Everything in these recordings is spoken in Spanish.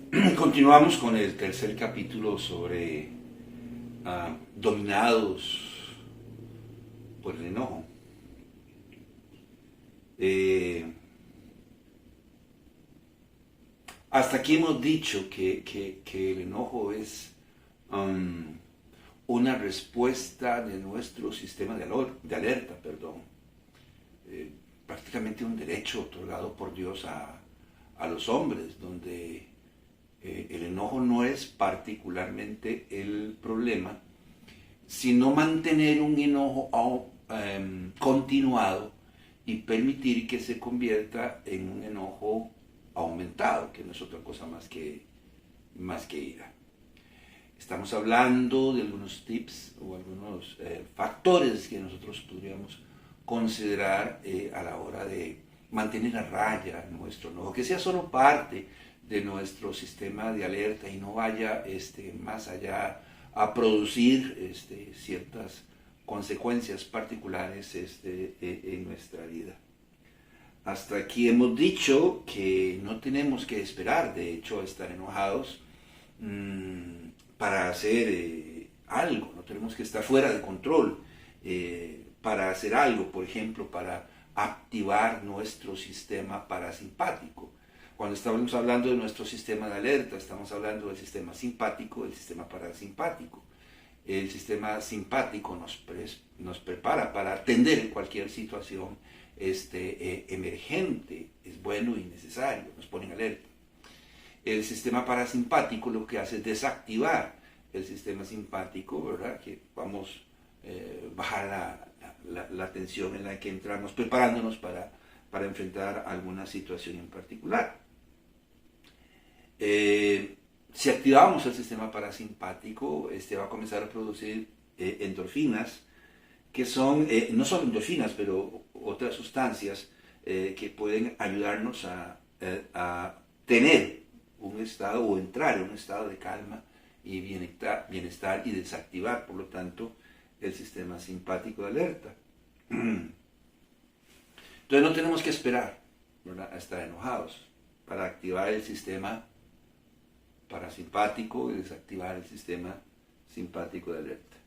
Continuamos con el tercer capítulo sobre dominados por el enojo. Eh, Hasta aquí hemos dicho que el enojo es um, una respuesta de nuestro sistema de alerta, perdón. Eh, Prácticamente un derecho otorgado por Dios a los hombres, donde el enojo no es particularmente el problema, sino mantener un enojo continuado y permitir que se convierta en un enojo aumentado, que no es otra cosa más que ira. Estamos hablando de algunos tips o algunos factores que nosotros podríamos considerar a la hora de mantener a raya nuestro enojo, que sea solo parte de nuestro sistema de alerta y no vaya más allá a producir ciertas consecuencias particulares en nuestra vida. Hasta aquí hemos dicho que no tenemos que esperar, de hecho, estar enojados para hacer algo, no tenemos que estar fuera de control para hacer algo, por ejemplo, para activar nuestro sistema parasimpático. Cuando estamos hablando de nuestro sistema de alerta, estamos hablando del sistema simpático, del sistema parasimpático. El sistema simpático nos prepara para atender cualquier situación emergente, es bueno y necesario, nos pone en alerta. El sistema parasimpático lo que hace es desactivar el sistema simpático, ¿verdad? Que vamos a bajar la tensión en la que entramos, preparándonos para enfrentar alguna situación en particular. Si activamos el sistema parasimpático, va a comenzar a producir endorfinas, que son, no solo endorfinas, pero otras sustancias que pueden ayudarnos a tener un estado o entrar en un estado de calma y bienestar y desactivar, por lo tanto, el sistema simpático de alerta. Entonces no tenemos que esperar, ¿verdad?, a estar enojados para activar el sistema parasimpático y desactivar el sistema simpático de alerta.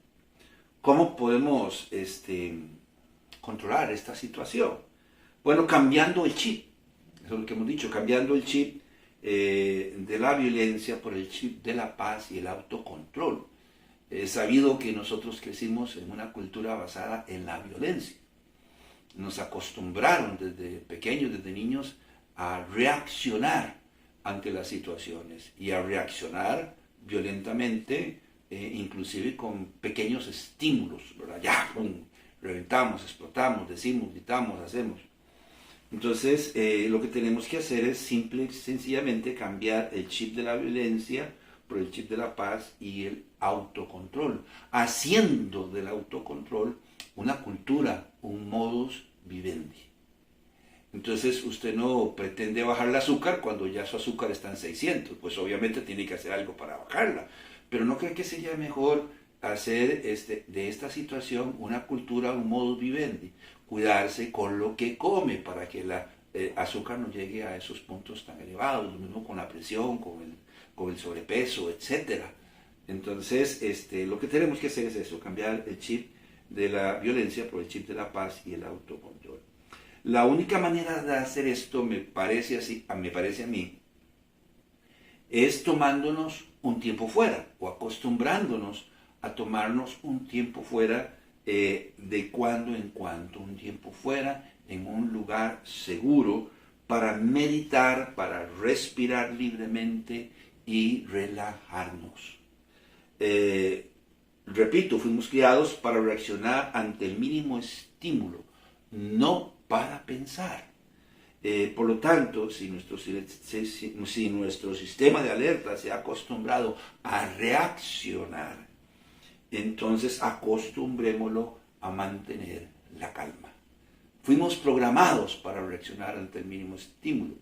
¿Cómo podemos controlar esta situación? Bueno, cambiando el chip, eso es lo que hemos dicho, cambiando el chip de la violencia por el chip de la paz y el autocontrol. Es sabido que nosotros crecimos en una cultura basada en la violencia. Nos acostumbraron desde pequeños, desde niños, a reaccionar ante las situaciones y a reaccionar violentamente, inclusive con pequeños estímulos, ¿verdad? Ya, reventamos, explotamos, decimos, gritamos, hacemos. Entonces, lo que tenemos que hacer es simple y sencillamente cambiar el chip de la violencia por el chip de la paz y el autocontrol, haciendo del autocontrol una cultura, un modus vivendi. Entonces usted no pretende bajar el azúcar cuando ya su azúcar está en 600, pues obviamente tiene que hacer algo para bajarla, pero ¿no cree que sería mejor hacer de esta situación una cultura, un modus vivendi? Cuidarse con lo que come para que el azúcar no llegue a esos puntos tan elevados, lo mismo con la presión, con el sobrepeso, etc. Entonces, lo que tenemos que hacer es eso, cambiar el chip de la violencia por el chip de la paz y el autocontrol. La única manera de hacer esto, me parece a mí, es tomándonos un tiempo fuera o acostumbrándonos a tomarnos un tiempo fuera de cuando en cuando, un tiempo fuera en un lugar seguro para meditar, para respirar libremente y relajarnos. Repito, fuimos criados para reaccionar ante el mínimo estímulo, no para pensar. Por lo tanto, si nuestro sistema de alerta se ha acostumbrado a reaccionar, entonces acostumbrémoslo a mantener la calma. Fuimos programados para reaccionar ante el mínimo estímulo.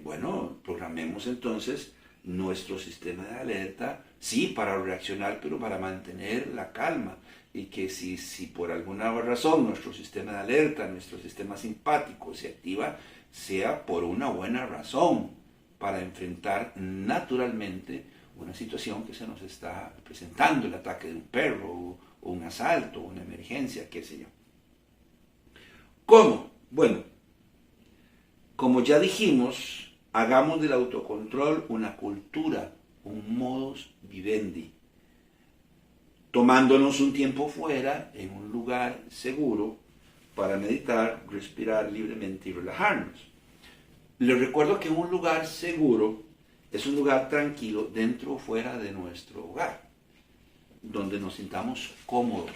Bueno, programemos entonces nuestro sistema de alerta, sí, para reaccionar, pero para mantener la calma. Y que si por alguna razón nuestro sistema de alerta, nuestro sistema simpático se activa, sea por una buena razón, para enfrentar naturalmente una situación que se nos está presentando, el ataque de un perro, o un asalto, una emergencia, qué sé yo. ¿Cómo? Bueno, como ya dijimos, hagamos del autocontrol una cultura, un modus vivendi, tomándonos un tiempo fuera, en un lugar seguro, para meditar, respirar libremente y relajarnos. Les recuerdo que un lugar seguro es un lugar tranquilo dentro o fuera de nuestro hogar, donde nos sintamos cómodos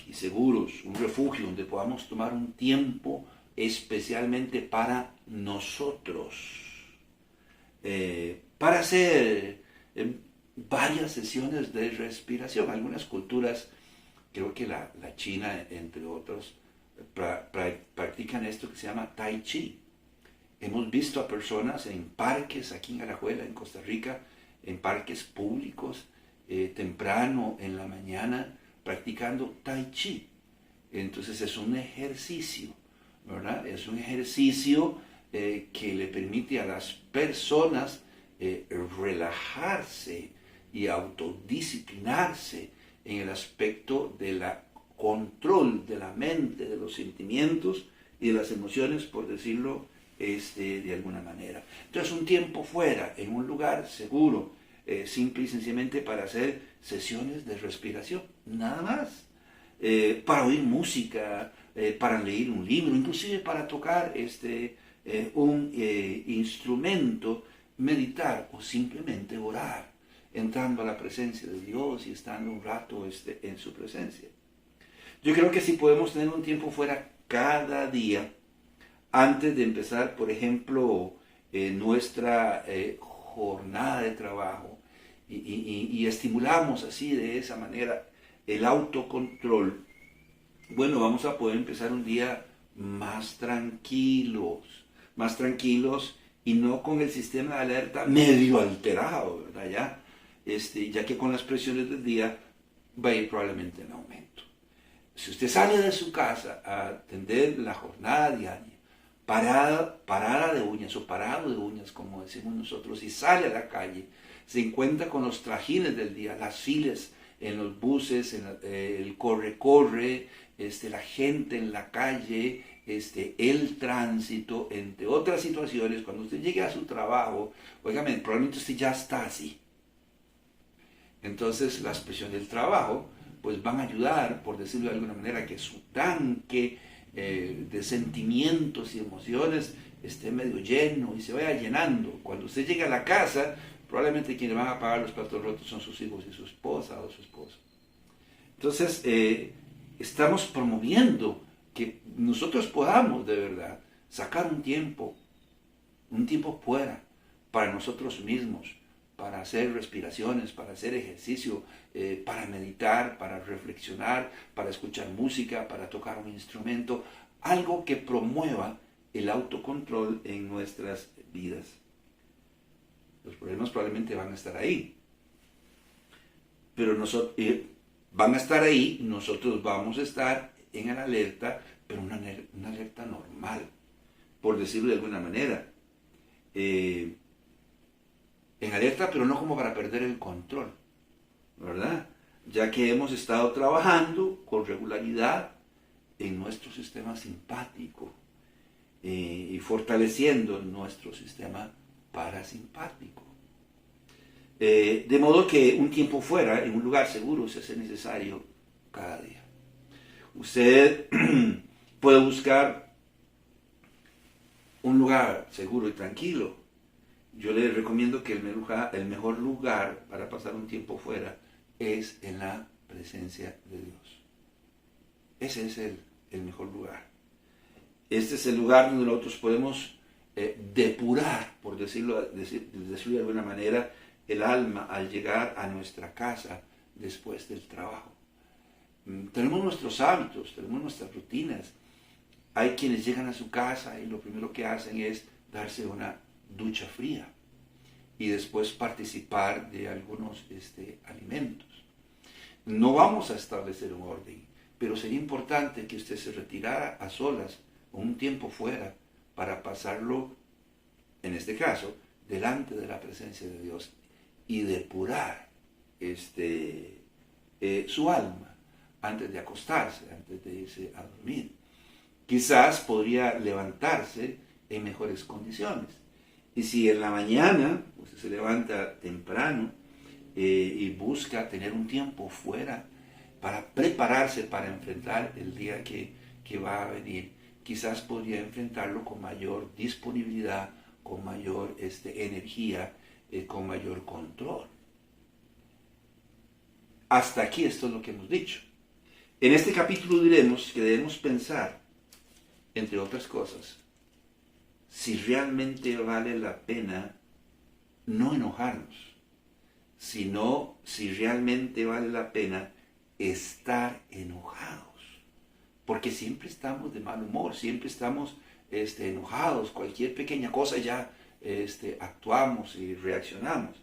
y seguros, un refugio donde podamos tomar un tiempo especialmente para nosotros, para hacer varias sesiones de respiración. Algunas culturas, creo que la China, entre otros, practican esto que se llama Tai Chi. Hemos visto a personas en parques, aquí en Alajuela, en Costa Rica, en parques públicos, temprano en la mañana, practicando Tai Chi. Entonces es un ejercicio, ¿verdad? Es un ejercicio que le permite a las personas relajarse y autodisciplinarse en el aspecto del control de la mente, de los sentimientos y de las emociones, por decirlo de alguna manera. Entonces un tiempo fuera, en un lugar seguro, simple y sencillamente para hacer sesiones de respiración, nada más. Para oír música, para leer un libro, inclusive para tocar un instrumento, meditar o simplemente orar, entrando a la presencia de Dios y estando un rato en su presencia. Yo creo que si podemos tener un tiempo fuera cada día, antes de empezar, por ejemplo, nuestra jornada de trabajo, y estimulamos así de esa manera el autocontrol, bueno, vamos a poder empezar un día más tranquilos y no con el sistema de alerta medio alterado, ¿verdad? Ya que con las presiones del día va a ir probablemente en aumento. Si usted sale de su casa a atender la jornada diaria, parada de uñas o parado de uñas, como decimos nosotros, y sale a la calle, se encuentra con los trajines del día, las filas en los buses, el corre-corre, la gente en la calle, el tránsito, entre otras situaciones. Cuando usted llegue a su trabajo, óigame, probablemente usted ya está así. Entonces las presiones del trabajo pues van a ayudar, por decirlo de alguna manera, que su tanque de sentimientos y emociones esté medio lleno y se vaya llenando. Cuando usted llegue a la casa, probablemente quienes van a pagar los platos rotos son sus hijos y su esposa o su esposo. Entonces, estamos promoviendo que nosotros podamos de verdad sacar un tiempo fuera para nosotros mismos, para hacer respiraciones, para hacer ejercicio, para meditar, para reflexionar, para escuchar música, para tocar un instrumento, algo que promueva el autocontrol en nuestras vidas. Los problemas probablemente van a estar ahí, pero van a estar ahí, nosotros vamos a estar en la alerta, pero una alerta normal, por decirlo de alguna manera. En alerta, pero no como para perder el control, ¿verdad? Ya que hemos estado trabajando con regularidad en nuestro sistema simpático y fortaleciendo nuestro sistema parasimpático. De modo que un tiempo fuera, en un lugar seguro, se hace necesario cada día. Usted puede buscar un lugar seguro y tranquilo. Yo le recomiendo que el mejor lugar para pasar un tiempo fuera es en la presencia de Dios. Ese es el mejor lugar. Este es el lugar donde nosotros podemos depurar, por decirlo de alguna manera, el alma al llegar a nuestra casa después del trabajo. Tenemos nuestros hábitos, tenemos nuestras rutinas. Hay quienes llegan a su casa y lo primero que hacen es darse una ducha fría y después participar de algunos alimentos. No vamos a establecer un orden, pero sería importante que usted se retirara a solas o un tiempo fuera para pasarlo, en este caso, delante de la presencia de Dios y depurar su alma antes de acostarse, antes de irse a dormir. Quizás podría levantarse en mejores condiciones. Y si en la mañana pues, se levanta temprano y busca tener un tiempo fuera para prepararse para enfrentar el día que va a venir, quizás podría enfrentarlo con mayor disponibilidad, con mayor energía, con mayor control. Hasta aquí esto es lo que hemos dicho. En este capítulo diremos que debemos pensar, entre otras cosas, si realmente vale la pena no enojarnos, sino si realmente vale la pena estar enojados. Porque siempre estamos de mal humor, siempre estamos enojados, cualquier pequeña cosa ya actuamos y reaccionamos.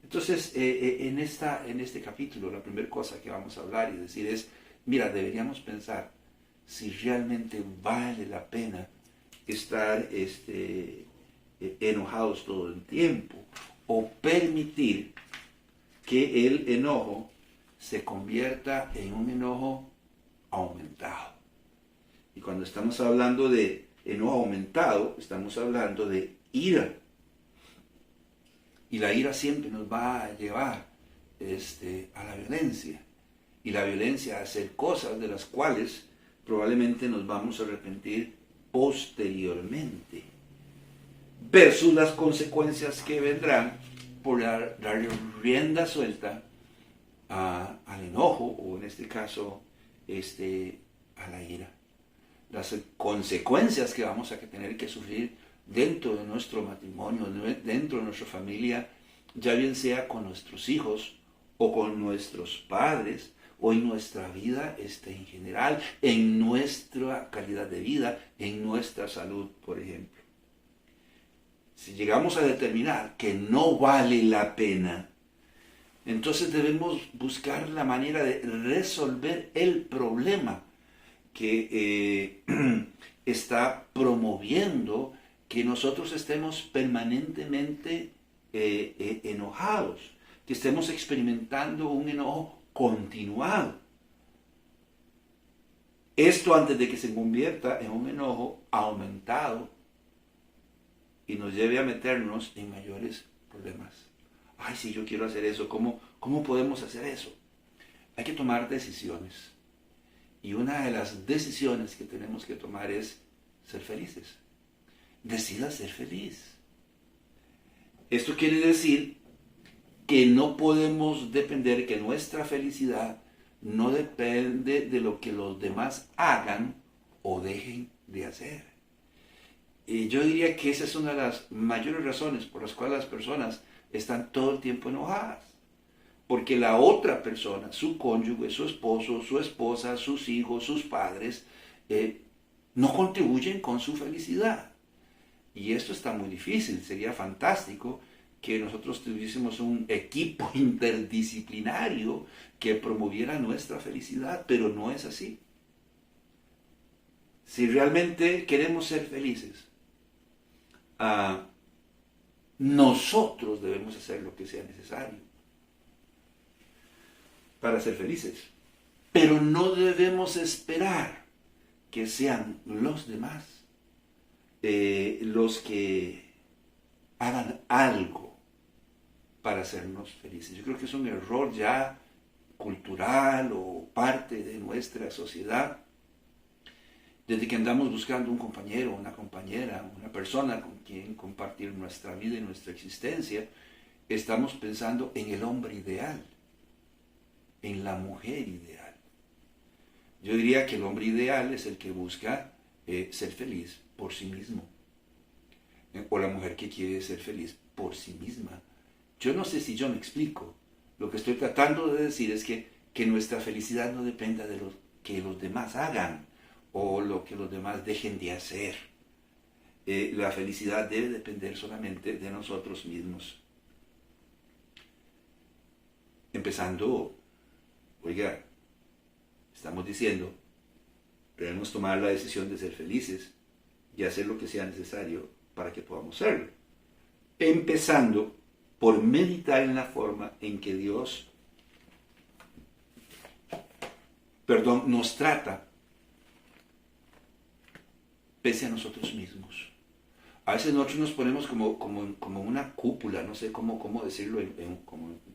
Entonces, en este capítulo, la primera cosa que vamos a hablar y decir es, mira, deberíamos pensar si realmente vale la pena estar enojados todo el tiempo o permitir que el enojo se convierta en un enojo aumentado. Y cuando estamos hablando de enojo aumentado, estamos hablando de ira. Y la ira siempre nos va a llevar a la violencia. Y la violencia a hacer cosas de las cuales probablemente nos vamos a arrepentir posteriormente. Versus las consecuencias que vendrán por darle rienda suelta al enojo, o en este caso, a la ira. Las consecuencias que vamos a tener que sufrir dentro de nuestro matrimonio, dentro de nuestra familia, ya bien sea con nuestros hijos o con nuestros padres, o en nuestra vida en general, en nuestra calidad de vida, en nuestra salud, por ejemplo. Si llegamos a determinar que no vale la pena, entonces debemos buscar la manera de resolver el problema que está promoviendo que nosotros estemos permanentemente enojados, que estemos experimentando un enojo continuado. Esto antes de que se convierta en un enojo aumentado y nos lleve a meternos en mayores problemas. Ay, si yo quiero hacer eso, ¿cómo podemos hacer eso? Hay que tomar decisiones. Y una de las decisiones que tenemos que tomar es ser felices. Decida ser feliz. Esto quiere decir que no podemos depender, que nuestra felicidad no depende de lo que los demás hagan o dejen de hacer. Y yo diría que esa es una de las mayores razones por las cuales las personas están todo el tiempo enojadas. Porque la otra persona, su cónyuge, su esposo, su esposa, sus hijos, sus padres, no contribuyen con su felicidad. Y esto está muy difícil. Sería fantástico que nosotros tuviésemos un equipo interdisciplinario que promoviera nuestra felicidad, pero no es así. Si realmente queremos ser felices, nosotros debemos hacer lo que sea necesario para ser felices. Pero no debemos esperar que sean los demás los que hagan algo para hacernos felices. Yo creo que es un error ya cultural o parte de nuestra sociedad. Desde que andamos buscando un compañero, una compañera, una persona con quien compartir nuestra vida y nuestra existencia, estamos pensando en el hombre ideal, en la mujer ideal. Yo diría que el hombre ideal es el que busca ser feliz por sí mismo, o la mujer que quiere ser feliz por sí misma. Yo no sé si yo me explico. Lo que estoy tratando de decir es que nuestra felicidad no dependa de lo que los demás hagan o lo que los demás dejen de hacer. La felicidad debe depender solamente de nosotros mismos. Empezando, oiga, estamos diciendo, debemos tomar la decisión de ser felices y hacer lo que sea necesario para que podamos serlo. Empezando por meditar en la forma en que Dios, nos trata pese a nosotros mismos. A veces nosotros nos ponemos como una cúpula, no sé cómo decirlo,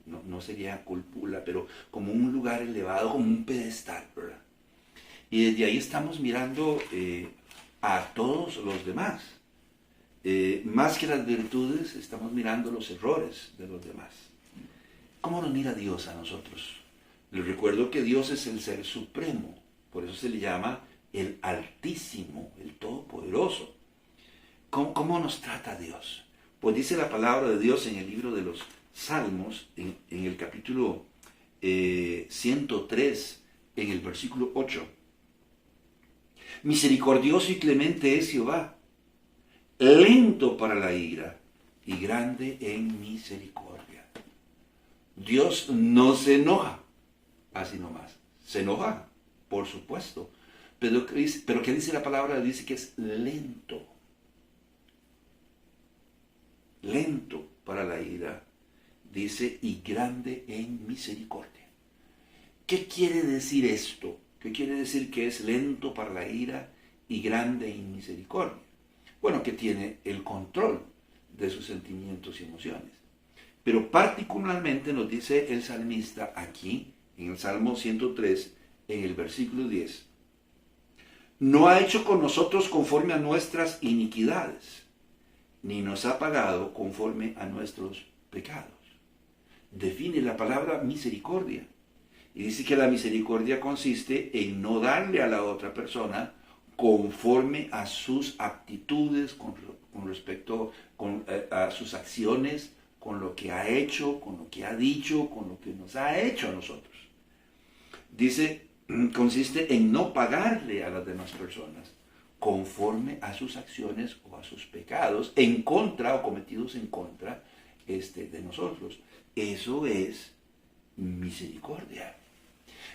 no sería cúpula, pero como un lugar elevado, como un pedestal, ¿verdad? Y desde ahí estamos mirando a todos los demás. Más que las virtudes, estamos mirando los errores de los demás. ¿Cómo nos mira Dios a nosotros? Les recuerdo que Dios es el Ser Supremo, por eso se le llama el Altísimo, el Todopoderoso. ¿Cómo nos trata Dios? Pues dice la palabra de Dios en el libro de los Salmos, en el capítulo 103, en el versículo 8. Misericordioso y clemente es Jehová, lento para la ira y grande en misericordia. Dios no se enoja, así nomás. Se enoja, por supuesto. Pero ¿qué dice la palabra? Dice que es lento. Lento para la ira, dice, y grande en misericordia. ¿Qué quiere decir esto? ¿Qué quiere decir que es lento para la ira y grande en misericordia? Bueno, que tiene el control de sus sentimientos y emociones. Pero particularmente nos dice el salmista aquí, en el Salmo 103, en el versículo 10, no ha hecho con nosotros conforme a nuestras iniquidades, ni nos ha pagado conforme a nuestros pecados. Define la palabra misericordia. Y dice que la misericordia consiste en no darle a la otra persona conforme a sus aptitudes, con respecto a sus acciones, con lo que ha hecho, con lo que ha dicho, con lo que nos ha hecho a nosotros. Dice, consiste en no pagarle a las demás personas conforme a sus acciones o a sus pecados, en contra o cometidos en contra de nosotros. Eso es misericordia.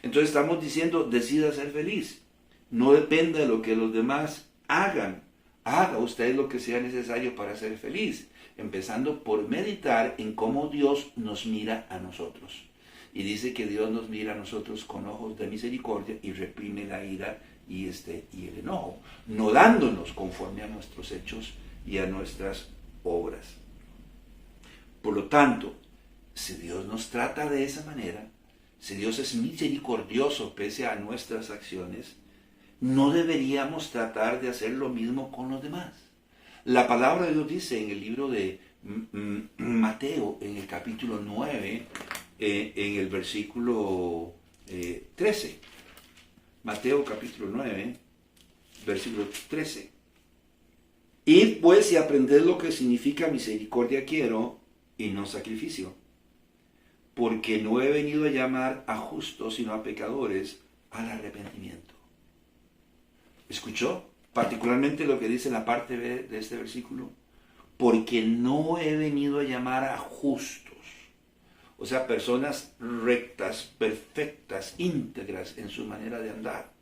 Entonces estamos diciendo, decida ser feliz. No dependa de lo que los demás hagan. Haga usted lo que sea necesario para ser feliz, empezando por meditar en cómo Dios nos mira a nosotros. Y dice que Dios nos mira a nosotros con ojos de misericordia y reprime la ira y el enojo, no dándonos conforme a nuestros hechos y a nuestras obras. Por lo tanto, si Dios nos trata de esa manera, si Dios es misericordioso pese a nuestras acciones, no deberíamos tratar de hacer lo mismo con los demás. La palabra de Dios dice en el libro de Mateo, en el capítulo 9, en el versículo 13. Mateo capítulo 9, versículo 13. Id pues y aprended lo que significa misericordia quiero y no sacrificio, porque no he venido a llamar a justos sino a pecadores al arrepentimiento. ¿Escuchó? Particularmente lo que dice en la parte B de este versículo. Porque no he venido a llamar a justos. O sea, personas rectas, perfectas, íntegras en su manera de andar.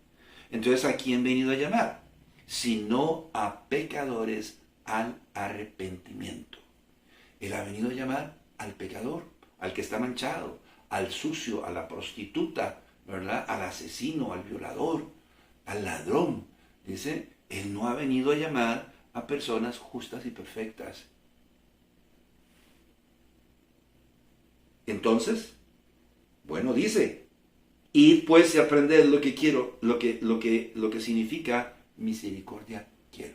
Entonces, ¿a quién he venido a llamar? Sino a pecadores al arrepentimiento. Él ha venido a llamar al pecador, al que está manchado, al sucio, a la prostituta, ¿verdad? Al asesino, al violador, al ladrón. Dice, Él no ha venido a llamar a personas justas y perfectas. Entonces, bueno, dice, id pues y aprended lo que quiero, lo que significa misericordia quiero.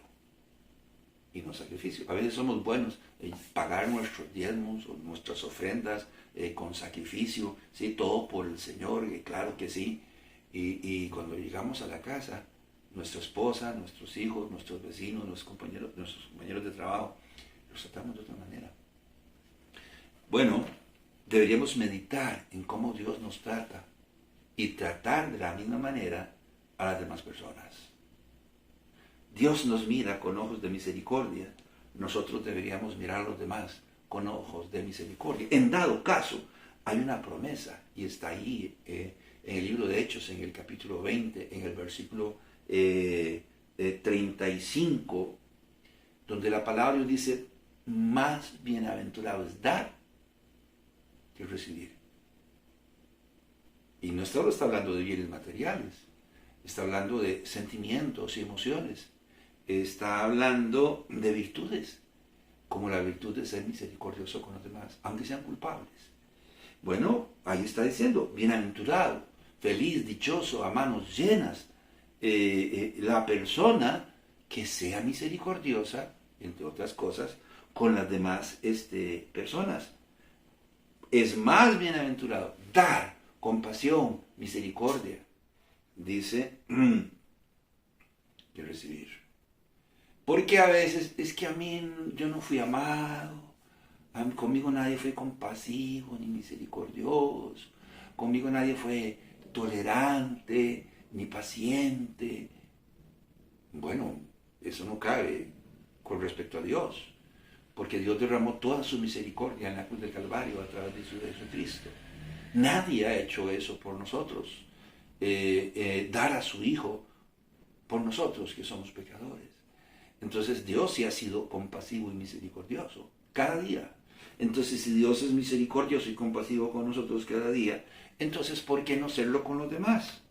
Y no sacrificio. A veces somos buenos en pagar nuestros diezmos o nuestras ofrendas con sacrificio, ¿sí? Todo por el Señor, claro que sí. Y cuando llegamos a la casa, nuestra esposa, nuestros hijos, nuestros vecinos, nuestros compañeros de trabajo, los tratamos de otra manera. Bueno, deberíamos meditar en cómo Dios nos trata y tratar de la misma manera a las demás personas. Dios nos mira con ojos de misericordia, nosotros deberíamos mirar a los demás con ojos de misericordia. En dado caso, hay una promesa y está ahí en el libro de Hechos, en el capítulo 20, en el versículo 35, donde la palabra dice, más bienaventurado es dar que recibir. Y no solo está hablando de bienes materiales, está hablando de sentimientos y emociones, está hablando de virtudes, como la virtud de ser misericordioso con los demás, aunque sean culpables. Bueno, ahí está diciendo, bienaventurado, feliz, dichoso, a manos llenas, la persona que sea misericordiosa, entre otras cosas, con las demás personas. Es más bienaventurado dar compasión, misericordia, dice, que recibir. Porque a veces es que a mí yo no fui amado, conmigo nadie fue compasivo ni misericordioso, conmigo nadie fue tolerante ni paciente. Bueno, eso no cabe con respecto a Dios, porque Dios derramó toda su misericordia en la cruz del Calvario a través de su Jesucristo. Nadie ha hecho eso por nosotros, dar a su Hijo por nosotros que somos pecadores. Entonces Dios sí ha sido compasivo y misericordioso cada día. Entonces si Dios es misericordioso y compasivo con nosotros cada día, entonces ¿por qué no serlo con los demás?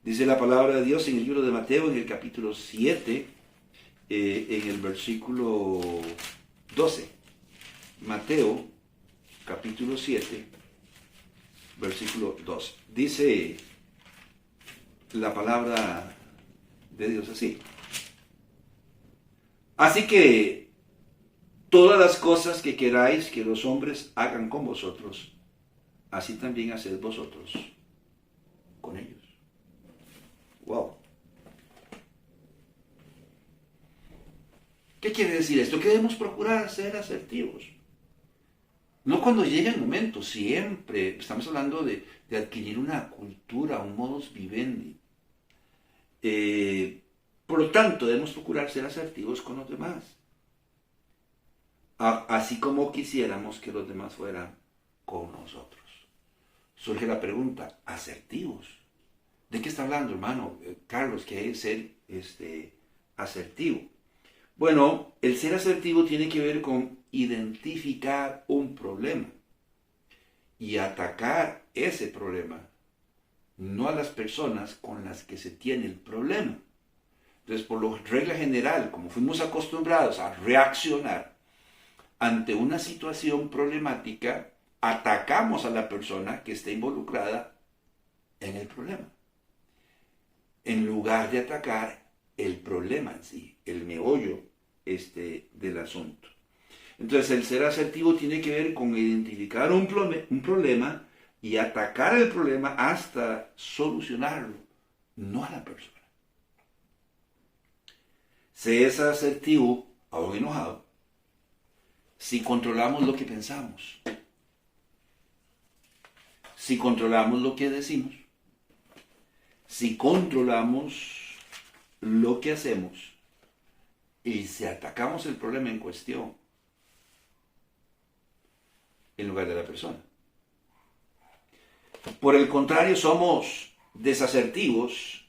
Dice la palabra de Dios en el libro de Mateo, en el capítulo 7, en el versículo 12. Mateo, capítulo 7, versículo 2. Dice la palabra de Dios así. Así que todas las cosas que queráis que los hombres hagan con vosotros, así también haced vosotros con ellos. Wow. ¿Qué quiere decir esto? Que debemos procurar ser asertivos. No cuando llegue el momento, siempre. Estamos hablando de adquirir una cultura, un modus vivendi. Por lo tanto, debemos procurar ser asertivos con los demás. Así como quisiéramos que los demás fueran con nosotros. Surge la pregunta, ¿asertivos? ¿De qué está hablando, hermano Carlos? ¿Qué es ser asertivo? Bueno, el ser asertivo tiene que ver con identificar un problema y atacar ese problema, no a las personas con las que se tiene el problema. Entonces, por regla general, como fuimos acostumbrados a reaccionar ante una situación problemática, atacamos a la persona que está involucrada en el problema, en lugar de atacar el problema en sí, el meollo del asunto. Entonces, el ser asertivo tiene que ver con identificar un problema y atacar el problema hasta solucionarlo, no a la persona. Se es asertivo, aún enojado, si controlamos lo que pensamos, si controlamos lo que decimos, si controlamos lo que hacemos y si atacamos el problema en cuestión en lugar de la persona. Por el contrario, somos desasertivos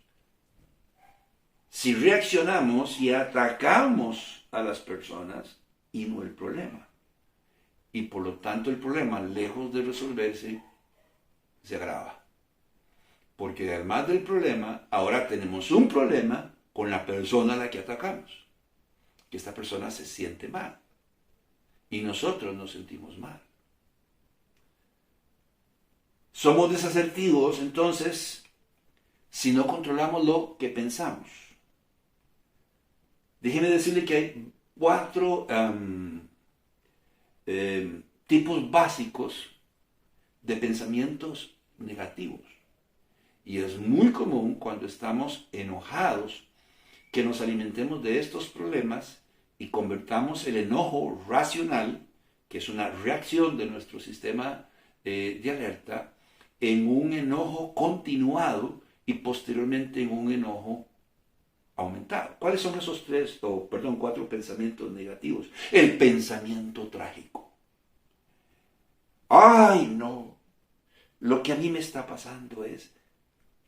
si reaccionamos y atacamos a las personas y no el problema. Y por lo tanto el problema, lejos de resolverse, se agrava. Porque además del problema, ahora tenemos un problema con la persona a la que atacamos. Que esta persona se siente mal. Y nosotros nos sentimos mal. Somos desasertivos, entonces, si no controlamos lo que pensamos. Déjeme decirle que hay 4 tipos básicos de pensamientos negativos. Y es muy común cuando estamos enojados que nos alimentemos de estos problemas y convertamos el enojo racional, que es una reacción de nuestro sistema de alerta, en un enojo continuado y posteriormente en un enojo aumentado. ¿Cuáles son esos 4 pensamientos negativos? El pensamiento trágico. ¡Ay, no! Lo que a mí me está pasando es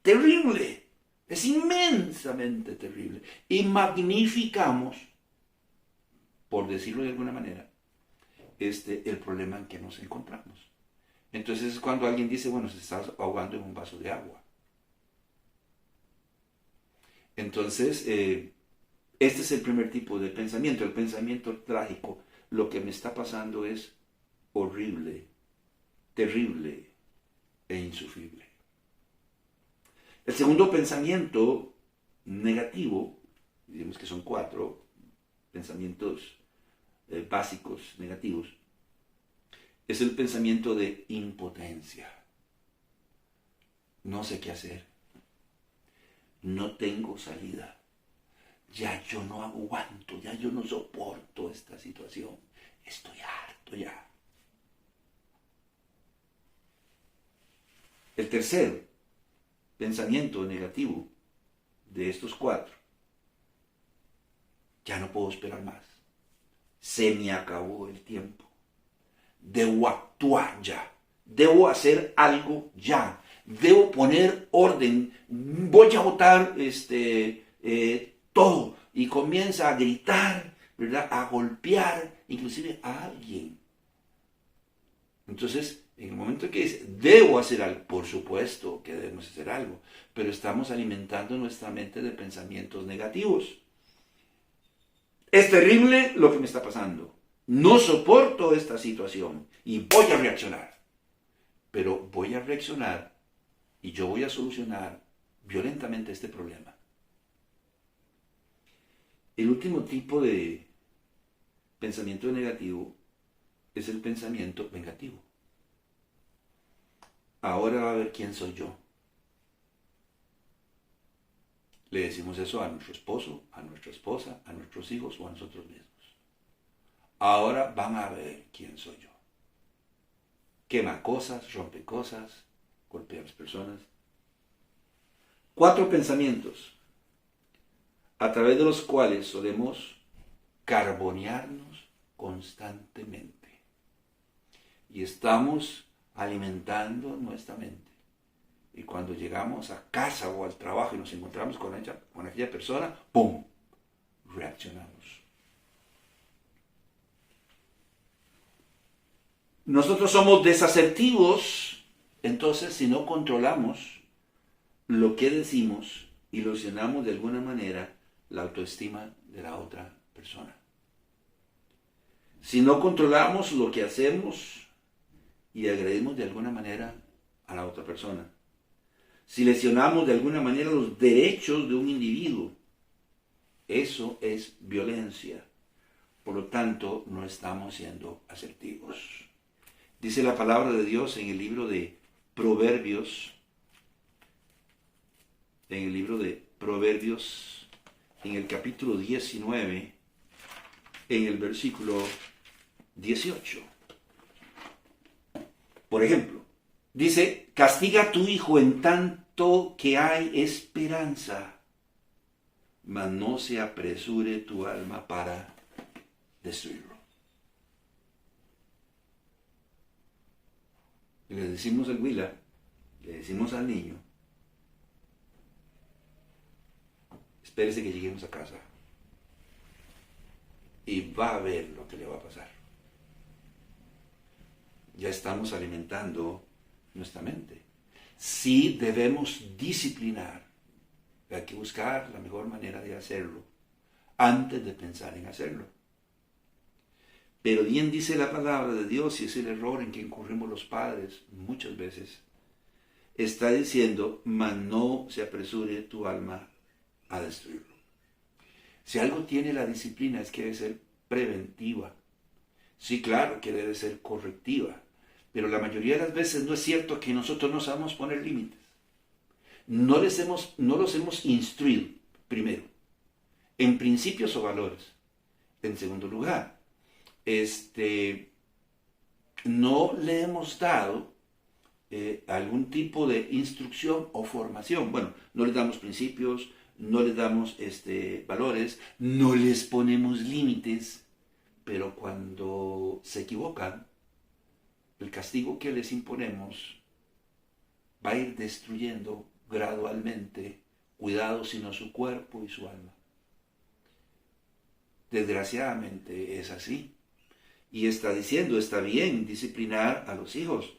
terrible, es inmensamente terrible. Y magnificamos, por decirlo de alguna manera, el problema en que nos encontramos. Entonces es cuando alguien dice, bueno, se está ahogando en un vaso de agua. Entonces, este es el primer tipo de pensamiento, el pensamiento trágico. Lo que me está pasando es horrible, terrible e insufrible. El segundo pensamiento negativo, digamos que son 4 pensamientos básicos negativos, es el pensamiento de impotencia. No sé qué hacer. No tengo salida. Ya yo no aguanto, ya yo no soporto esta situación. Estoy harto ya. El tercer pensamiento negativo de estos 4. Ya no puedo esperar más. Se me acabó el tiempo. Debo actuar ya. Debo hacer algo ya. Debo poner orden. Voy a botar todo. Y comienza a gritar, ¿verdad? A golpear, inclusive a alguien. Entonces, en el momento que dice, debo hacer algo, por supuesto que debemos hacer algo, pero estamos alimentando nuestra mente de pensamientos negativos. Es terrible lo que me está pasando. No soporto esta situación y voy a reaccionar. Pero voy a reaccionar y yo voy a solucionar violentamente este problema. El último tipo de pensamiento negativo es el pensamiento vengativo. Ahora va a ver quién soy yo. Le decimos eso a nuestro esposo, a nuestra esposa, a nuestros hijos o a nosotros mismos. Ahora van a ver quién soy yo. Quema cosas, rompe cosas, golpea a las personas. 4 pensamientos a través de los cuales solemos carbonearnos constantemente. Y estamos alimentando nuestra mente. Y cuando llegamos a casa o al trabajo y nos encontramos con aquella persona, ¡pum!, reaccionamos. Nosotros somos desasertivos, entonces si no controlamos lo que decimos, ilusionamos de alguna manera la autoestima de la otra persona. Si no controlamos lo que hacemos y agredimos de alguna manera a la otra persona, si lesionamos de alguna manera los derechos de un individuo, eso es violencia. Por lo tanto, no estamos siendo asertivos. Dice la palabra de Dios en el libro de Proverbios, en el capítulo 19, en el versículo 18. Por ejemplo, dice, castiga a tu hijo en tanto que hay esperanza, mas no se apresure tu alma para destruirlo. Le decimos al Huila, le decimos al niño, espérese que lleguemos a casa y va a ver lo que le va a pasar. Ya estamos alimentando nuestra mente. Sí debemos disciplinar. Hay que buscar la mejor manera de hacerlo antes de pensar en hacerlo. Pero bien dice la palabra de Dios, y es el error en que incurrimos los padres muchas veces. Está diciendo, mas no se apresure tu alma a destruirlo. Si algo tiene la disciplina es que debe ser preventiva. Sí, claro que debe ser correctiva, pero la mayoría de las veces no es cierto que nosotros no sabemos poner límites. No los hemos instruido, primero, en principios o valores. En segundo lugar, no le hemos dado algún tipo de instrucción o formación. Bueno, no les damos principios, no les damos valores, no les ponemos límites, pero cuando se equivocan, el castigo que les imponemos va a ir destruyendo gradualmente, cuidado sino su cuerpo y su alma. Desgraciadamente es así. y está diciendo, está bien disciplinar a los hijos,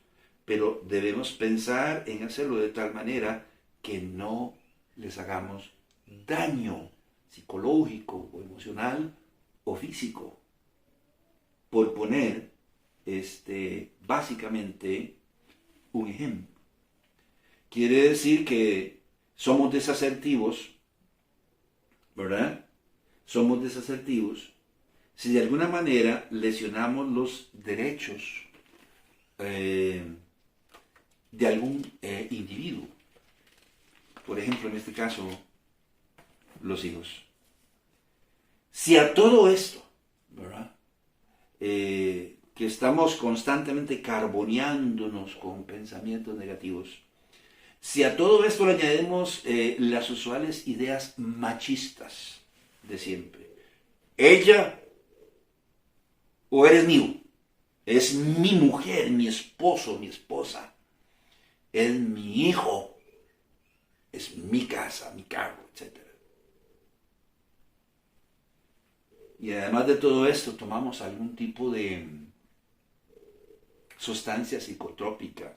pero debemos pensar en hacerlo de tal manera que no les hagamos daño psicológico o emocional o físico. Por poner básicamente un ejemplo. Quiere decir que somos desasertivos, ¿verdad? Somos desasertivos si de alguna manera lesionamos los derechos de algún individuo. Por ejemplo, en este caso, los hijos. Si a todo esto, ¿verdad? Que estamos constantemente carboneándonos con pensamientos negativos, si a todo esto le añadimos las usuales ideas machistas de siempre, ella o eres mío, es mi mujer, mi esposo, mi esposa, es mi hijo, es mi casa, mi carro, etc. Y además de todo esto, tomamos algún tipo de sustancia psicotrópica,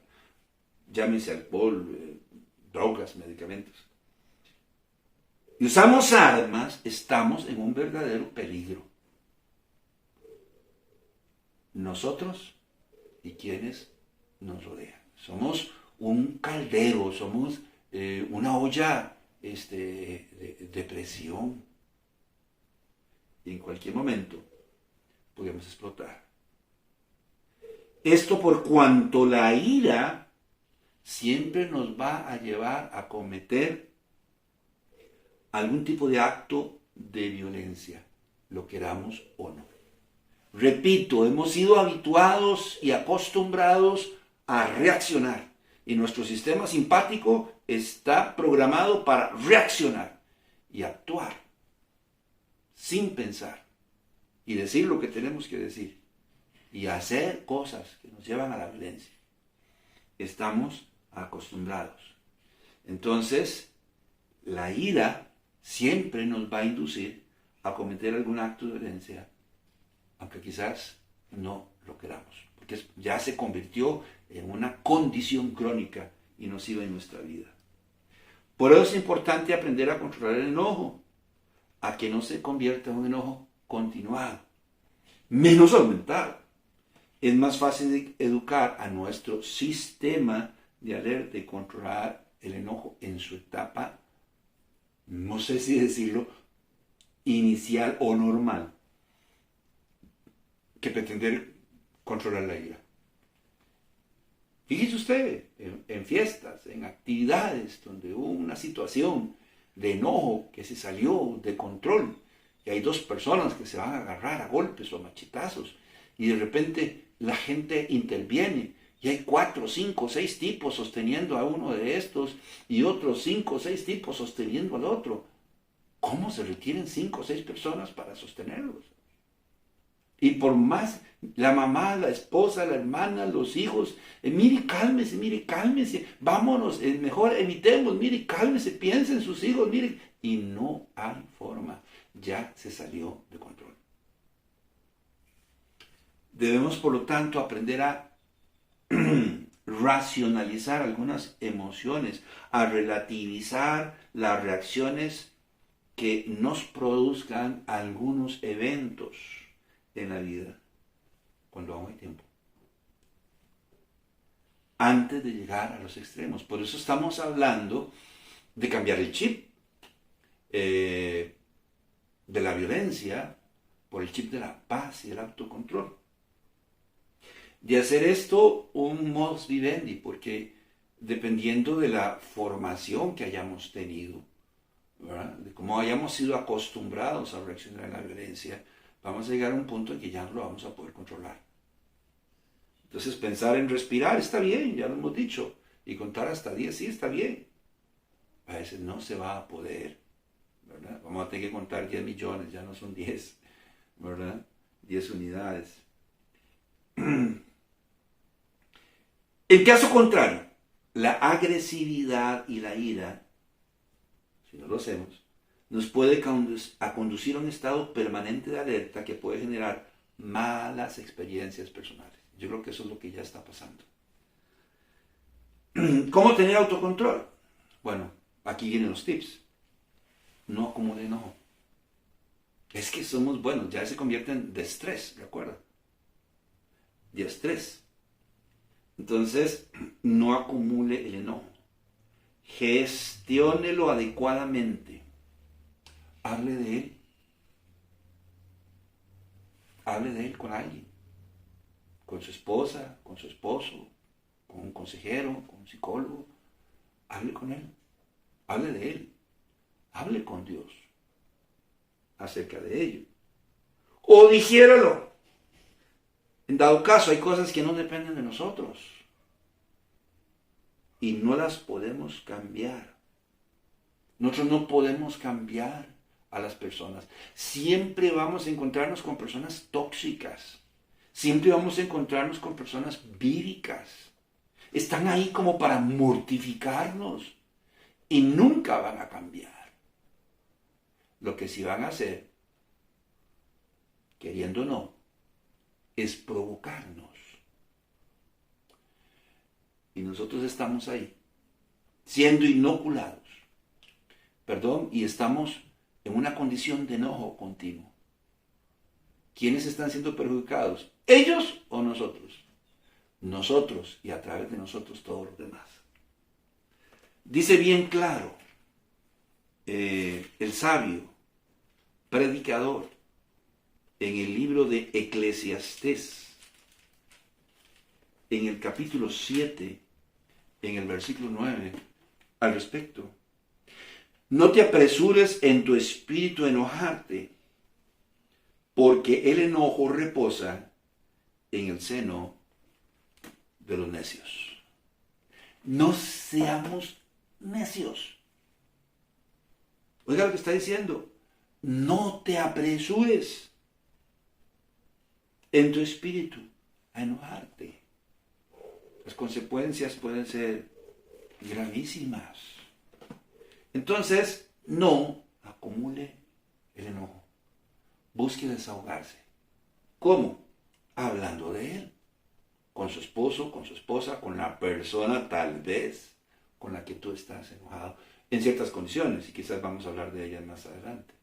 llámese alcohol, drogas, medicamentos. Y usamos armas, estamos en un verdadero peligro. Nosotros y quienes nos rodean. Somos un caldero, somos una olla de presión. Y en cualquier momento podemos explotar. Esto por cuanto la ira siempre nos va a llevar a cometer algún tipo de acto de violencia, lo queramos o no. Repito, hemos sido habituados y acostumbrados a reaccionar. Y nuestro sistema simpático está programado para reaccionar y actuar sin pensar y decir lo que tenemos que decir y hacer cosas que nos llevan a la violencia. Estamos acostumbrados. Entonces, la ira siempre nos va a inducir a cometer algún acto de violencia, aunque quizás no lo queramos, porque ya se convirtió en una condición crónica y nociva en nuestra vida. Por eso es importante aprender a controlar el enojo, a que no se convierta en un enojo continuado, menos aumentado. Es más fácil educar a nuestro sistema de alerta y controlar el enojo en su etapa, no sé si decirlo, inicial o normal, que pretender controlar la ira. Fíjese usted, en fiestas, en actividades donde hubo una situación de enojo que se salió de control, y hay dos personas que se van a agarrar a golpes o a machetazos, y de repente la gente interviene, y hay 4, 5, 6 tipos sosteniendo a uno de estos, y otros 5 o 6 tipos sosteniendo al otro. ¿Cómo se requieren 5 o 6 personas para sostenerlos? Y por más la mamá, la esposa, la hermana, los hijos, mire, cálmese, vámonos, mejor evitemos, mire, cálmese, piensen en sus hijos, mire. Y no hay forma, ya se salió de control. Debemos, por lo tanto, aprender a racionalizar algunas emociones, a relativizar las reacciones que nos produzcan algunos eventos en la vida, cuando aún hay tiempo, antes de llegar a los extremos. Por eso estamos hablando de cambiar el chip de la violencia por el chip de la paz y el autocontrol. De hacer esto un modus vivendi, porque dependiendo de la formación que hayamos tenido, ¿verdad?, de cómo hayamos sido acostumbrados a reaccionar a la violencia, vamos a llegar a un punto en que ya no lo vamos a poder controlar. Entonces pensar en respirar está bien, ya lo hemos dicho, y contar hasta 10 sí está bien. A veces no se va a poder, ¿verdad? Vamos a tener que contar 10 millones, ya no son 10, ¿verdad? 10 unidades. En caso contrario, la agresividad y la ira, si no lo hacemos, nos puede conducir a un estado permanente de alerta que puede generar malas experiencias personales. Yo creo que eso es lo que ya está pasando. ¿Cómo tener autocontrol? Bueno, aquí vienen los tips. No acumule enojo. Es que somos buenos, ya se convierten de estrés, ¿de acuerdo? De estrés. Entonces, no acumule el enojo. Gestiónelo adecuadamente. Hable de él. Hable de él con alguien. Con su esposa, con su esposo, con un consejero, con un psicólogo. Hable con él. Hable de él. Hable con Dios acerca de ello. O dijéralo. En dado caso, hay cosas que no dependen de nosotros. Y no las podemos cambiar. Nosotros no podemos cambiar a las personas. Siempre vamos a encontrarnos con personas tóxicas. Siempre vamos a encontrarnos con personas víricas. Están ahí como para mortificarnos. Y nunca van a cambiar. Lo que sí van a hacer, queriendo o no, es provocarnos. Y nosotros estamos ahí, siendo inoculados. Y estamos en una condición de enojo continuo. ¿Quiénes están siendo perjudicados? ¿Ellos o nosotros? Nosotros, y a través de nosotros todos los demás. Dice bien claro el sabio predicador en el libro de Eclesiastés, en el capítulo 7, en el versículo 9, al respecto. No te apresures en tu espíritu a enojarte, porque el enojo reposa en el seno de los necios. No seamos necios. Oiga lo que está diciendo. No te apresures en tu espíritu a enojarte. Las consecuencias pueden ser gravísimas. Entonces, no acumule el enojo. Busque desahogarse. ¿Cómo? Hablando de él. Con su esposo, con su esposa, con la persona tal vez con la que tú estás enojado. En ciertas condiciones, y quizás vamos a hablar de ellas más adelante.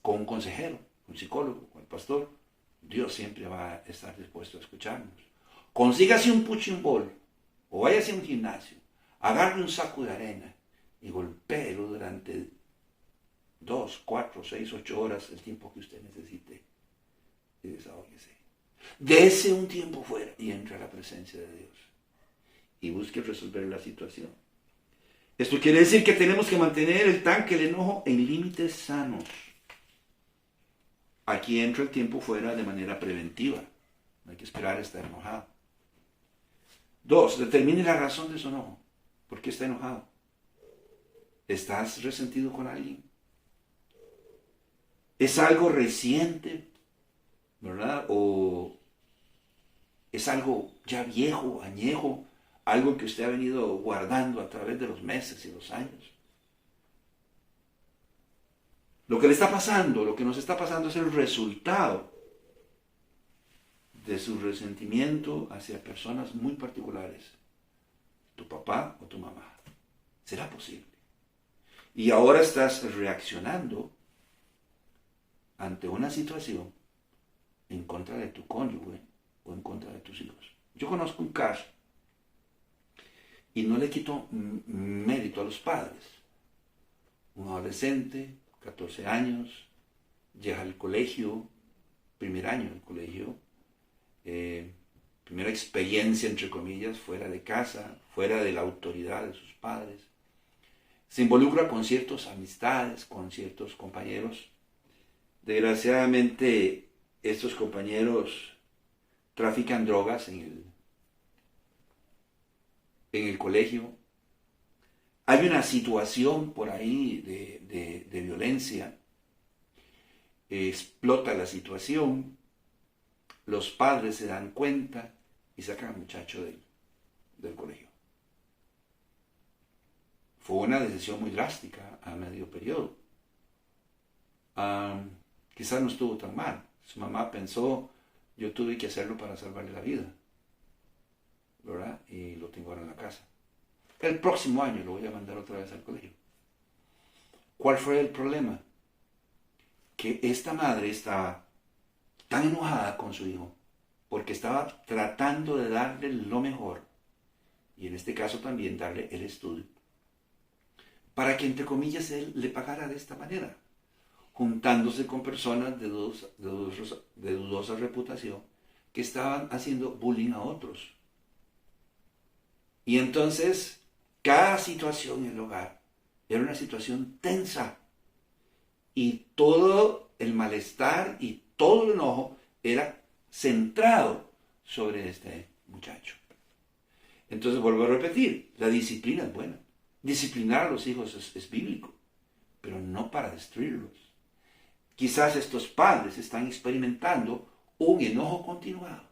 Con un consejero, un psicólogo, con el pastor. Dios siempre va a estar dispuesto a escucharnos. Consígase un punching ball, o váyase a un gimnasio, agarre un saco de arena y golpéelo durante 2, 4, 6, 8 horas, el tiempo que usted necesite, y desahógese. Dese un tiempo fuera y entre a la presencia de Dios y busque resolver la situación. Esto quiere decir que tenemos que mantener el tanque, el enojo, en límites sanos. Aquí entra el tiempo fuera de manera preventiva. No hay que esperar a estar enojado. 2, determine la razón de su enojo. ¿Por qué está enojado? ¿Estás resentido con alguien? ¿Es algo reciente? ¿Verdad? ¿O es algo ya viejo, añejo? Algo que usted ha venido guardando a través de los meses y los años. Lo que le está pasando, lo que nos está pasando es el resultado de su resentimiento hacia personas muy particulares. Tu papá o tu mamá. ¿Será posible? Y ahora estás reaccionando ante una situación en contra de tu cónyuge o en contra de tus hijos. Yo conozco un caso y no le quito mérito a los padres. Un adolescente, 14 años, llega al colegio, primer año del colegio, primera experiencia, entre comillas, fuera de casa, fuera de la autoridad de sus padres. Se involucra con ciertas amistades, con ciertos compañeros. Desgraciadamente, estos compañeros trafican drogas en el colegio. Hay una situación por ahí de violencia. Explota la situación. Los padres se dan cuenta y sacan al muchacho del colegio. Fue una decisión muy drástica a medio periodo. Quizás no estuvo tan mal. Su mamá pensó, yo tuve que hacerlo para salvarle la vida, ¿verdad? Y lo tengo ahora en la casa. El próximo año lo voy a mandar otra vez al colegio. ¿Cuál fue el problema? Que esta madre estaba tan enojada con su hijo porque estaba tratando de darle lo mejor, y en este caso también darle el estudio, para que entre comillas él le pagara de esta manera, juntándose con personas de dudosa reputación que estaban haciendo bullying a otros. Y entonces cada situación en el hogar era una situación tensa, y todo el malestar y todo el enojo era centrado sobre este muchacho. Entonces vuelvo a repetir, la disciplina es buena. Disciplinar a los hijos es bíblico, pero no para destruirlos. Quizás estos padres están experimentando un enojo continuado,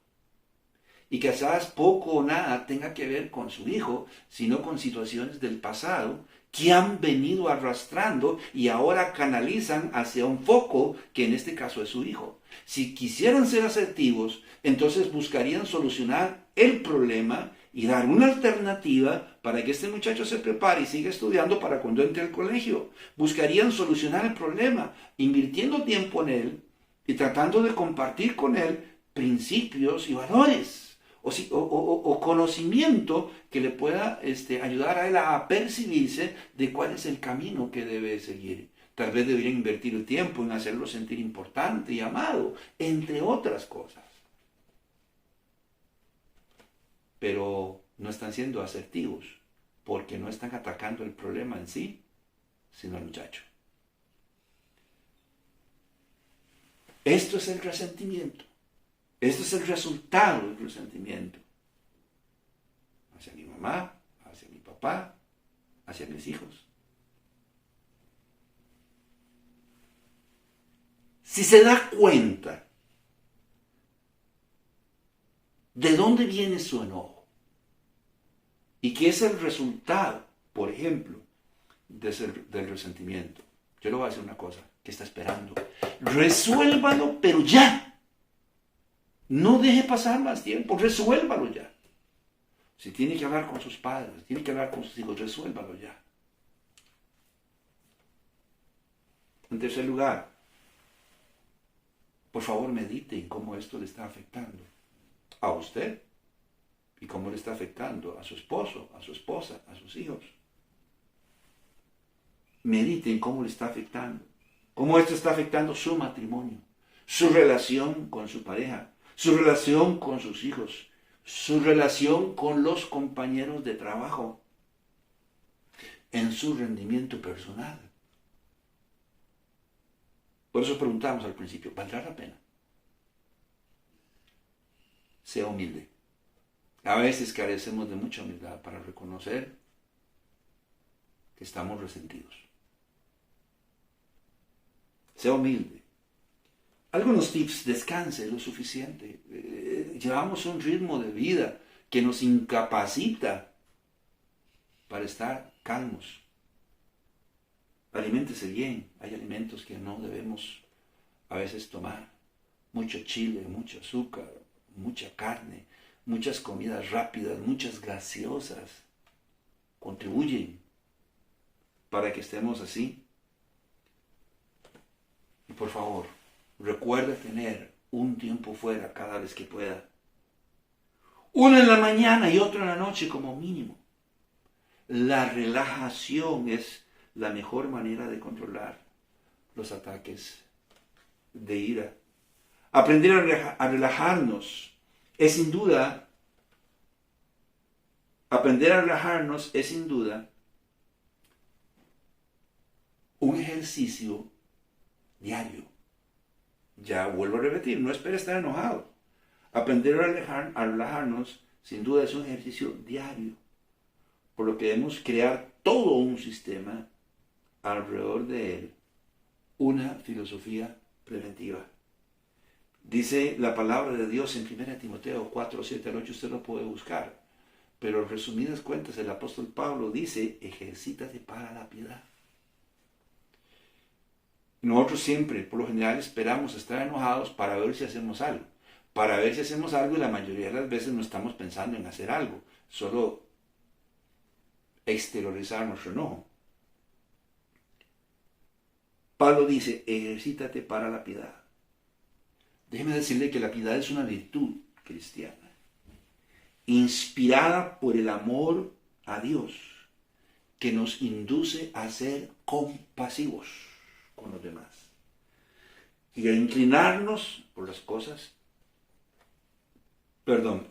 y quizás poco o nada tenga que ver con su hijo, sino con situaciones del pasado que han venido arrastrando y ahora canalizan hacia un foco que en este caso es su hijo. Si quisieran ser asertivos, entonces buscarían solucionar el problema y dar una alternativa para que este muchacho se prepare y siga estudiando para cuando entre al colegio. Buscarían solucionar el problema, invirtiendo tiempo en él y tratando de compartir con él principios y valores, o conocimiento que le pueda ayudar a él a percibirse de cuál es el camino que debe seguir. Tal vez debería invertir el tiempo en hacerlo sentir importante y amado, entre otras cosas. Pero no están siendo asertivos, porque no están atacando el problema en sí, sino al muchacho. Esto es el resentimiento. Esto es el resultado del resentimiento hacia mi mamá, hacia mi papá, hacia mis hijos. Si se da cuenta de dónde viene su enojo y que es el resultado, por ejemplo, del resentimiento, yo le voy a decir una cosa que está esperando. Resuélvalo, pero ya. No deje pasar más tiempo, resuélvalo ya. Si tiene que hablar con sus padres, tiene que hablar con sus hijos, resuélvalo ya. En tercer lugar, por favor medite en cómo esto le está afectando a usted y cómo le está afectando a su esposo, a su esposa, a sus hijos. Medite en cómo le está afectando, cómo esto está afectando su matrimonio, su relación con su pareja, su relación con sus hijos, su relación con los compañeros de trabajo, en su rendimiento personal. Por eso preguntamos al principio, ¿valdrá la pena? Sea humilde. A veces carecemos de mucha humildad para reconocer que estamos resentidos. Sea humilde. Algunos tips: descanse lo suficiente. Llevamos un ritmo de vida que nos incapacita para estar calmos. Aliméntese bien. Hay alimentos que no debemos a veces tomar. Mucho chile, mucho azúcar, mucha carne, muchas comidas rápidas, muchas gaseosas contribuyen para que estemos así. Y por favor, recuerda tener un tiempo fuera cada vez que pueda. Uno en la mañana y otro en la noche como mínimo. La relajación es la mejor manera de controlar los ataques de ira. Aprender a relajarnos es sin duda, un ejercicio diario. Ya vuelvo a repetir, no espere estar enojado. Aprender a relajarnos, sin duda, es un ejercicio diario. Por lo que debemos crear todo un sistema alrededor de él, una filosofía preventiva. Dice la palabra de Dios en 1 Timoteo 4, 7 al 8, usted lo puede buscar. Pero en resumidas cuentas, el apóstol Pablo dice: ejercítate para la piedad. Nosotros siempre, por lo general, esperamos estar enojados para ver si hacemos algo. para ver si hacemos algo y la mayoría de las veces no estamos pensando en hacer algo, solo exteriorizar nuestro enojo. Pablo dice, ejercítate para la piedad. Déjeme decirle que la piedad es una virtud cristiana, inspirada por el amor a Dios, que nos induce a ser compasivos con los demás y a inclinarnos por las cosas,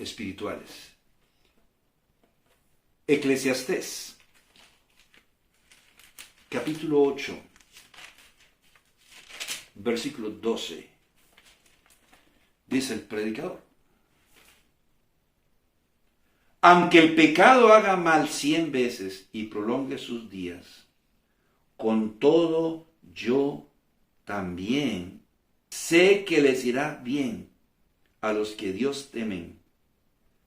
espirituales. Eclesiastés, capítulo 8, versículo 12, dice el predicador: aunque el pecado haga mal 100 veces y prolongue sus días, con todo yo también sé que les irá bien a los que Dios temen,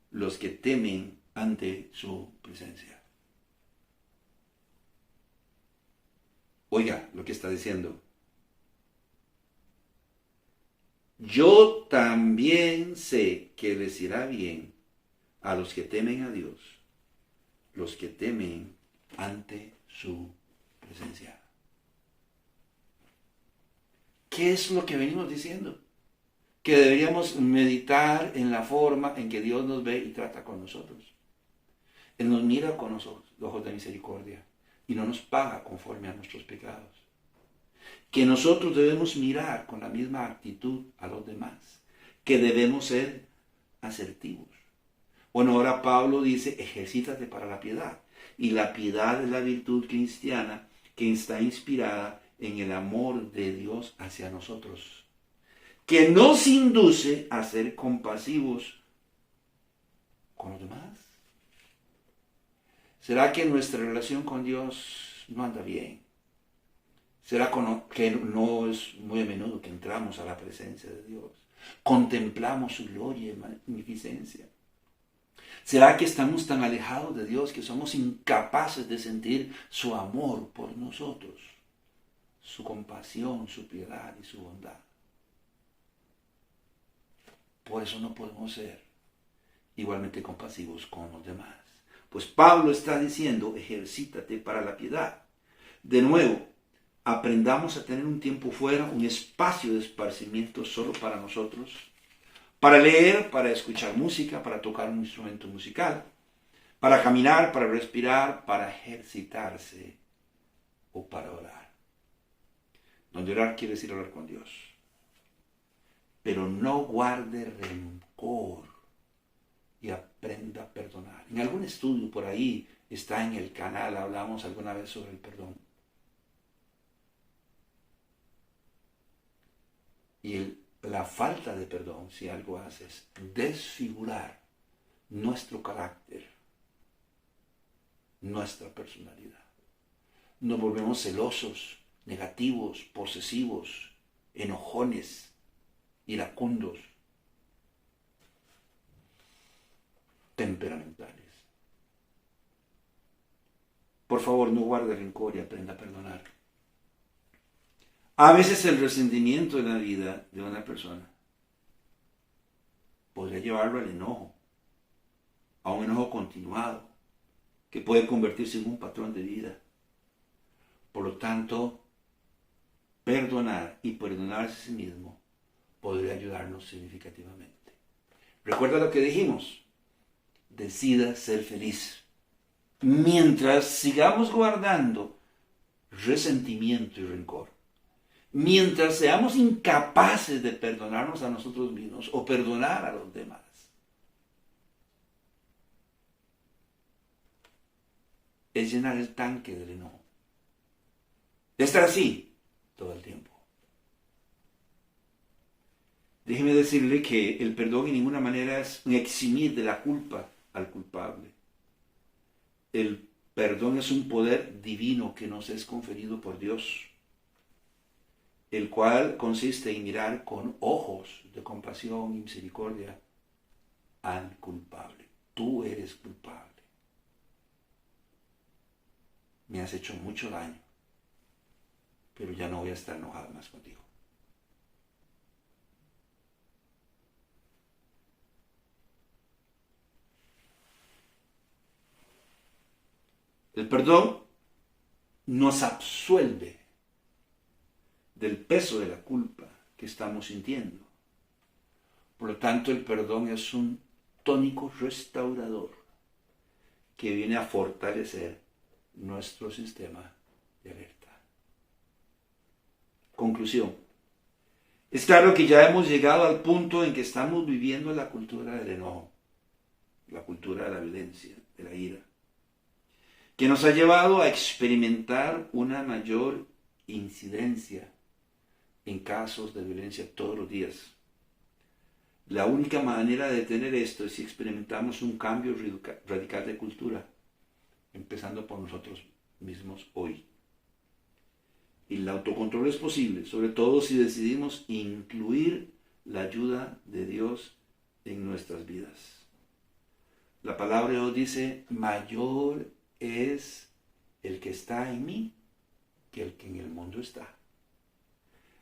los que temen ante su presencia. Oiga lo que está diciendo. Yo también sé que les irá bien a los que temen a Dios, los que temen ante su presencia. ¿Qué es lo que venimos diciendo? Que deberíamos meditar en la forma en que Dios nos ve y trata con nosotros. Él nos mira con los ojos de misericordia y no nos paga conforme a nuestros pecados. Que nosotros debemos mirar con la misma actitud a los demás, que debemos ser asertivos. Bueno, ahora Pablo dice, ejercítate para la piedad. Y la piedad es la virtud cristiana que está inspirada en el amor de Dios hacia nosotros, que nos induce a ser compasivos con los demás. ¿Será que nuestra relación con Dios no anda bien? ¿Será que no es muy a menudo que entramos a la presencia de Dios? Contemplamos su gloria y magnificencia. ¿Será que estamos tan alejados de Dios que somos incapaces de sentir su amor por nosotros, su compasión, su piedad y su bondad? Por eso no podemos ser igualmente compasivos con los demás. Pues Pablo está diciendo, ejercítate para la piedad. De nuevo, aprendamos a tener un tiempo fuera, un espacio de esparcimiento solo para nosotros, para leer, para escuchar música, para tocar un instrumento musical, para caminar, para respirar, para ejercitarse o para orar. Donde orar quiere decir hablar con Dios. Pero no guarde rencor y aprenda a perdonar. En algún estudio por ahí está en el canal, hablamos alguna vez sobre el perdón. Y la falta de perdón, si algo hace, es desfigurar nuestro carácter, nuestra personalidad. Nos volvemos celosos, negativos, posesivos, enojones, iracundos, temperamentales. Por favor, no guarde rencor y aprenda a perdonar. A veces el resentimiento en la vida de una persona podría llevarlo al enojo, a un enojo continuado, que puede convertirse en un patrón de vida. Por lo tanto, perdonar y perdonarse a sí mismo podría ayudarnos significativamente. Recuerda lo que dijimos, decida ser feliz. Mientras sigamos guardando resentimiento y rencor, mientras seamos incapaces de perdonarnos a nosotros mismos o perdonar a los demás, es llenar el tanque del enojo. De estar así todo el tiempo. Déjeme decirle que el perdón en ninguna manera es un eximir de la culpa al culpable. El perdón es un poder divino que nos es conferido por Dios, el cual consiste en mirar con ojos de compasión y misericordia al culpable. Tú eres culpable. Me has hecho mucho daño, pero ya no voy a estar enojado más contigo. El perdón nos absuelve del peso de la culpa que estamos sintiendo. Por lo tanto, el perdón es un tónico restaurador que viene a fortalecer nuestro sistema de alerta. Conclusión. Es claro que ya hemos llegado al punto en que estamos viviendo la cultura del enojo, la cultura de la violencia, de la ira, que nos ha llevado a experimentar una mayor incidencia en casos de violencia todos los días. La única manera de detener esto es si experimentamos un cambio radical de cultura, empezando por nosotros mismos hoy. Y el autocontrol es posible, sobre todo si decidimos incluir la ayuda de Dios en nuestras vidas. La palabra de Dios dice, mayor es el que está en mí que el que en el mundo está.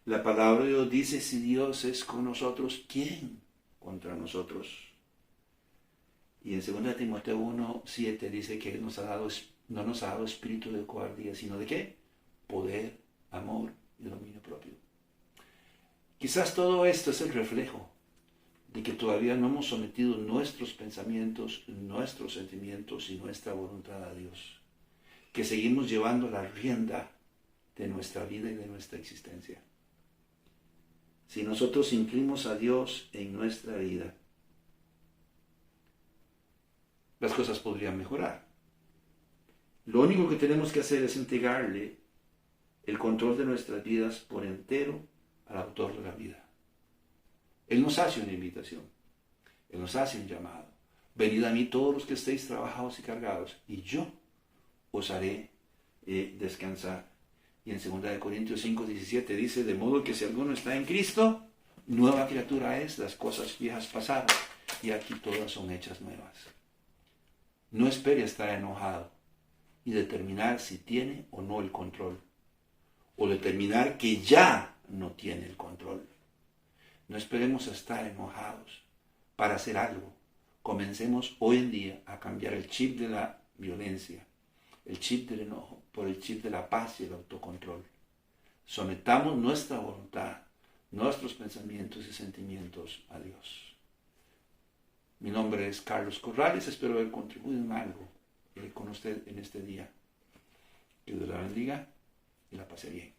La palabra de Dios dice, si Dios es con nosotros, ¿quién contra nosotros? Y en 2 Timoteo 1:7 dice que no nos ha dado espíritu de cobardía, sino de ¿qué? Poder, amor y dominio propio. Quizás todo esto es el reflejo de que todavía no hemos sometido nuestros pensamientos, nuestros sentimientos y nuestra voluntad a Dios. Que seguimos llevando la rienda de nuestra vida y de nuestra existencia. Si nosotros incluimos a Dios en nuestra vida, las cosas podrían mejorar. Lo único que tenemos que hacer es entregarle el control de nuestras vidas por entero al autor de la vida. Él nos hace una invitación, Él nos hace un llamado. Venid a mí todos los que estéis trabajados y cargados, y yo os haré descansar. Y en 2 Corintios 5:17 dice, de modo que si alguno está en Cristo, nueva criatura es, las cosas viejas pasaron, y aquí todas son hechas nuevas. No espere a estar enojado y determinar si tiene o no el control, o determinar que ya no tiene el control. No esperemos a estar enojados para hacer algo. Comencemos hoy en día a cambiar el chip de la violencia, el chip del enojo, por el chip de la paz y el autocontrol. Sometamos nuestra voluntad, nuestros pensamientos y sentimientos a Dios. Mi nombre es Carlos Corrales, espero haber contribuido en algo con usted en este día. Que Dios la bendiga y la pase bien.